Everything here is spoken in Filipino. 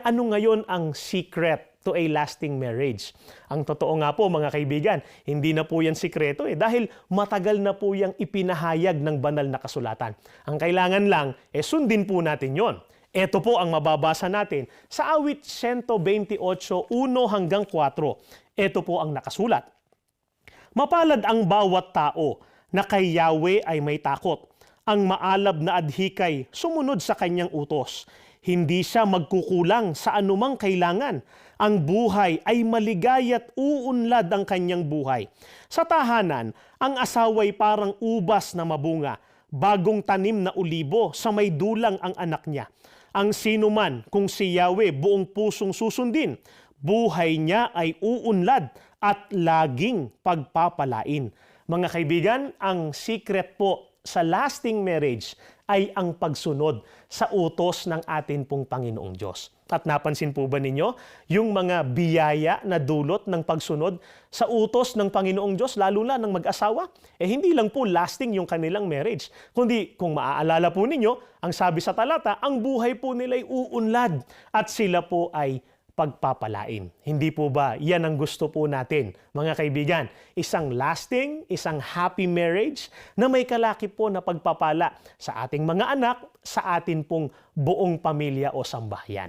Ano ngayon ang secret to a lasting marriage? Ang totoo nga po mga kaibigan, hindi na po yan sikreto dahil matagal na po yung ipinahayag ng banal na kasulatan. Ang kailangan lang, sundin po natin yon. Ito po ang mababasa natin sa awit 128, 1 hanggang 4. Ito po ang nakasulat. Mapalad ang bawat tao na kay Yahweh ay may takot. Ang maalab na adhikay sumunod sa kanyang utos. Hindi siya magkukulang sa anumang kailangan. Ang buhay ay maligaya't uunlad ang kanyang buhay. Sa tahanan, ang asawa'y parang ubas na mabunga, bagong tanim na ulibo sa may dulang ang anak niya. Ang sinuman kung si Yahweh buong pusong susundin, buhay niya ay uunlad at laging pagpapalain. Mga kaibigan, ang secret po sa lasting marriage ay ang pagsunod sa utos ng atin pong Panginoong Diyos. At napansin po ba ninyo yung mga biyaya na dulot ng pagsunod sa utos ng Panginoong Diyos, lalo na ng mag-asawa? Hindi lang po lasting yung kanilang marriage, kundi kung maaalala po ninyo, ang sabi sa talata, ang buhay po nila ay uunlad at sila po ay pagpapalain. Hindi po ba yan ang gusto po natin, mga kaibigan? Isang lasting, isang happy marriage na may kalakip po na pagpapala sa ating mga anak, sa atin pong buong pamilya o sambahayan.